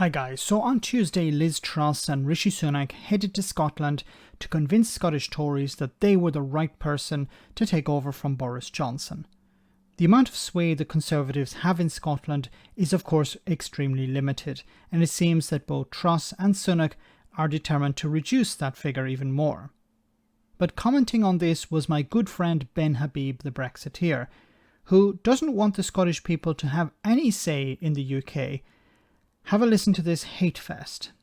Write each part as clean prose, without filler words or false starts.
Hi guys, so on Tuesday Liz Truss and Rishi Sunak headed to Scotland to convince Scottish Tories that they were the right person to take over from Boris Johnson. The amount of sway the Conservatives have in Scotland is of course extremely limited, and it seems that both Truss and Sunak are determined to reduce that figure even more. But commenting on this was my good friend Ben Habib, the Brexiteer, who doesn't want the Scottish people to have any say in the UK. Have a listen to this hate fest.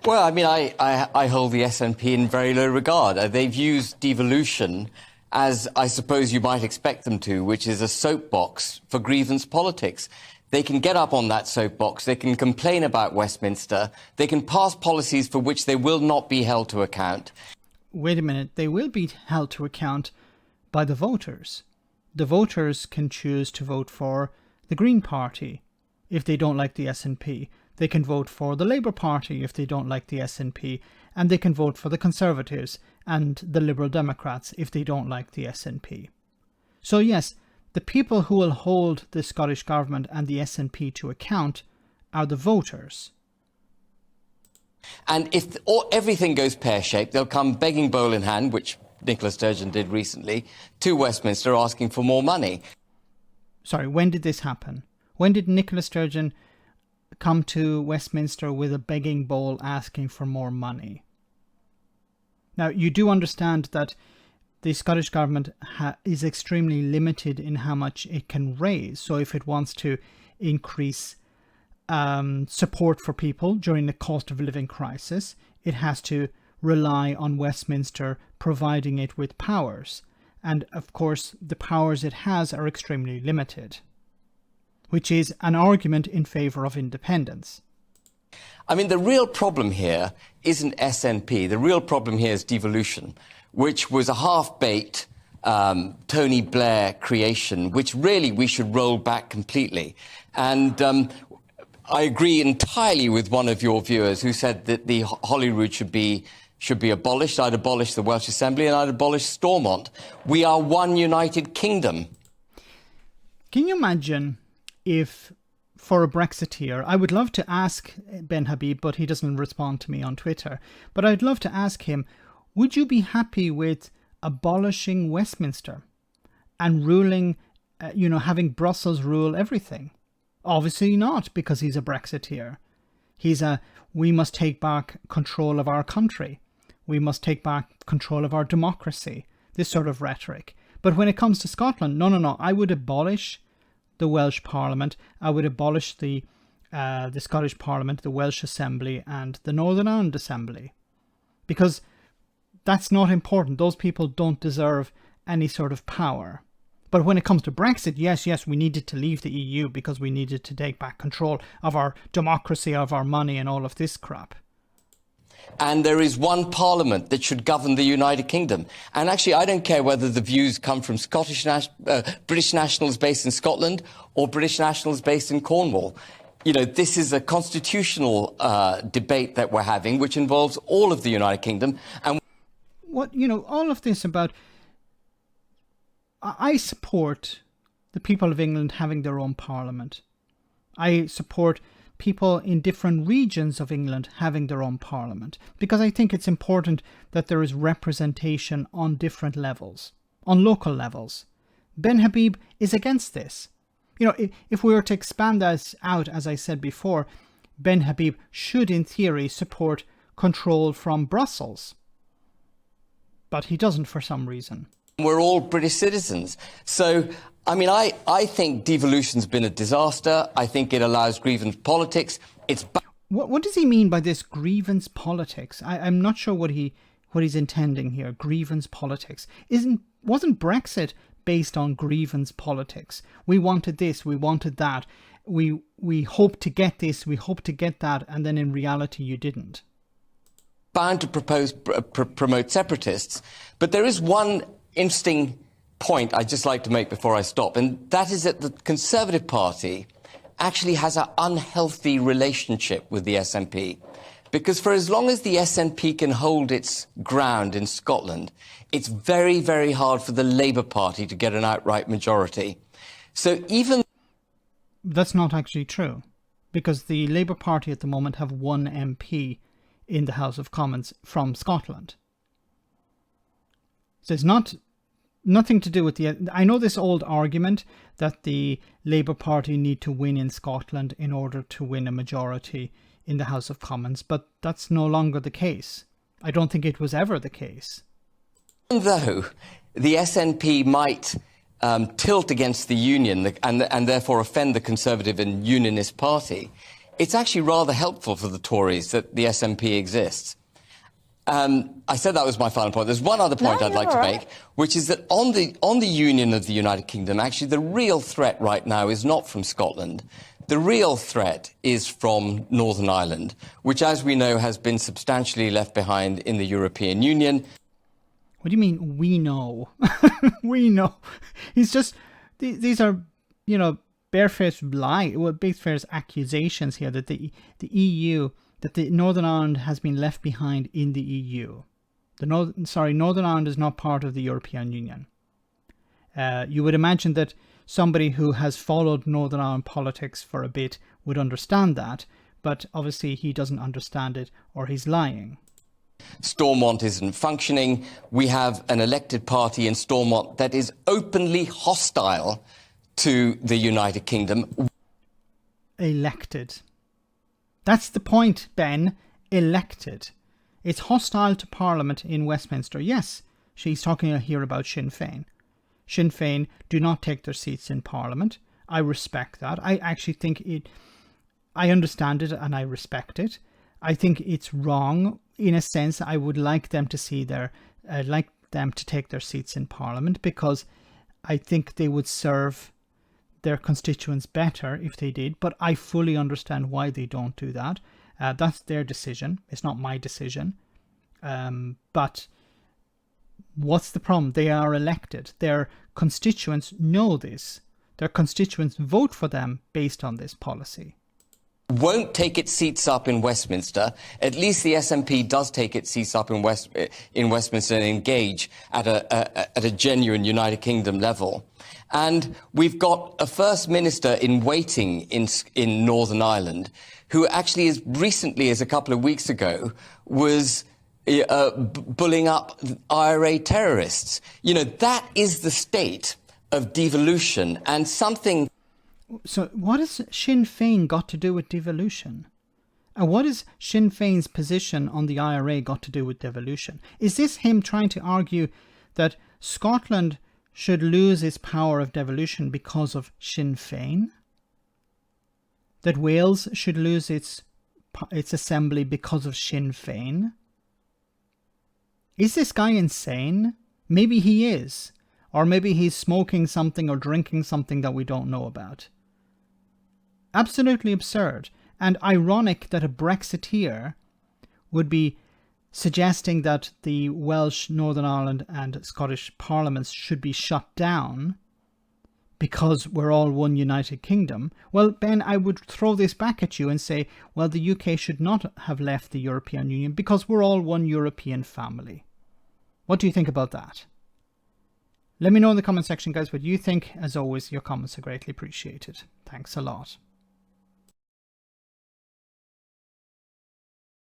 Well, I mean, I hold the SNP in very low regard. They've used devolution as I suppose you might expect them to, which is a soapbox for grievance politics. They can get up on that soapbox, they can complain about Westminster, they can pass policies for which they will not be held to account. Wait a minute, they will be held to account by the voters. The voters can choose to vote for the Green Party if they don't like the SNP. They can vote for the Labour Party if they don't like the SNP, and they can vote for the Conservatives and the Liberal Democrats if they don't like the SNP. So yes, the people who will hold the Scottish Government and the SNP to account are the voters. And if everything goes pear-shaped, they'll come begging bowl in hand, which Nicola Sturgeon did recently, to Westminster asking for more money. Sorry, when did this happen? When did Nicola Sturgeon come to Westminster with a begging bowl asking for more money? Now, you do understand that the Scottish Government is extremely limited in how much it can raise. So if it wants to increase support for people during the cost of living crisis, it has to rely on Westminster providing it with powers. And of course, the powers it has are extremely limited, which is an argument in favour of independence. I mean, the real problem here isn't SNP. The real problem here is devolution, which was a half-baked Tony Blair creation, which really we should roll back completely. And I agree entirely with one of your viewers who said that the Holyrood should be abolished. I'd abolish the Welsh Assembly and I'd abolish Stormont. We are one united kingdom. Can you imagine if, for a Brexiteer, I would love to ask Ben Habib, but he doesn't respond to me on Twitter, but I'd love to ask him, would you be happy with abolishing Westminster and ruling, having Brussels rule everything? Obviously not, because he's a Brexiteer. We must take back control of our country. We must take back control of our democracy. This sort of rhetoric. But when it comes to Scotland, no, I would abolish the Welsh Parliament. I would abolish the Scottish Parliament, the Welsh Assembly and the Northern Ireland Assembly. Because that's not important. Those people don't deserve any sort of power. But when it comes to Brexit, yes, we needed to leave the EU because we needed to take back control of our democracy, of our money and all of this crap. And there is one parliament that should govern the United Kingdom. And actually, I don't care whether the views come from British nationals based in Scotland or British nationals based in Cornwall. You know, this is a constitutional debate that we're having, which involves all of the United Kingdom. And all of this about... I support the people of England having their own parliament. I support people in different regions of England having their own parliament, because I think it's important that there is representation on different levels, on local levels. Ben Habib is against this. If we were to expand this out, as I said before, Ben Habib should in theory support control from Brussels. But he doesn't for some reason. We're all British citizens. So, I mean, I think devolution's been a disaster. I think it allows grievance politics. What does he mean by this grievance politics? I'm not sure what he's intending here. Grievance politics. Wasn't Brexit based on grievance politics? We wanted this, we wanted that. We hoped to get this, we hoped to get that, and then in reality you didn't. Bound to promote separatists. But there is one interesting point I'd just like to make before I stop, and that is that the Conservative Party actually has an unhealthy relationship with the SNP. Because for as long as the SNP can hold its ground in Scotland, it's very, very hard for the Labour Party to get an outright majority. So even... That's not actually true, because the Labour Party at the moment have one MP in the House of Commons from Scotland. So it's nothing to do with I know this old argument that the Labour Party need to win in Scotland in order to win a majority in the House of Commons, but that's no longer the case. I don't think it was ever the case. Though the SNP might tilt against the Union and therefore offend the Conservative and Unionist Party, it's actually rather helpful for the Tories that the SNP exists. I said that was my final point. There's one other point I'd like to make, which is that on the union of the United Kingdom, actually the real threat right now is not from Scotland. The real threat is from Northern Ireland, which, as we know, has been substantially left behind in the European Union. What do you mean, we know? We know. It's just, these are, barefaced barefaced accusations here that the EU, that the Northern Ireland has been left behind in the EU. Northern Ireland is not part of the European Union. You would imagine that somebody who has followed Northern Ireland politics for a bit would understand that, but obviously he doesn't understand it, or he's lying. Stormont isn't functioning. We have an elected party in Stormont that is openly hostile to the United Kingdom. Elected. That's the point, Ben. Elected. It's hostile to Parliament in Westminster. Yes, she's talking here about Sinn Féin. Sinn Féin do not take their seats in Parliament. I respect that. I actually think I understand it and I respect it. I think it's wrong. In a sense, I would like them to take their seats in Parliament, because I think they would serve their constituents better if they did. But I fully understand why they don't do that. That's their decision. It's not my decision. But what's the problem? They are elected. Their constituents know this. Their constituents vote for them based on this policy. Won't take its seats up in Westminster. At least the SNP does take its seats up in Westminster and engage at a genuine United Kingdom level. And we've got a First Minister in waiting in Northern Ireland, who actually, as recently as a couple of weeks ago, was bullying up IRA terrorists. That is the state of devolution, and something. So what has Sinn Féin got to do with devolution? And what has Sinn Féin's position on the IRA got to do with devolution? Is this him trying to argue that Scotland should lose its power of devolution because of Sinn Féin? That Wales should lose its assembly because of Sinn Féin? Is this guy insane? Maybe he is. Or maybe he's smoking something or drinking something that we don't know about. Absolutely absurd, and ironic that a Brexiteer would be suggesting that the Welsh, Northern Ireland and Scottish parliaments should be shut down because we're all one United Kingdom. Well, Ben, I would throw this back at you and say, well, the UK should not have left the European Union because we're all one European family. What do you think about that? Let me know in the comment section, guys, what you think. As always, your comments are greatly appreciated. Thanks a lot.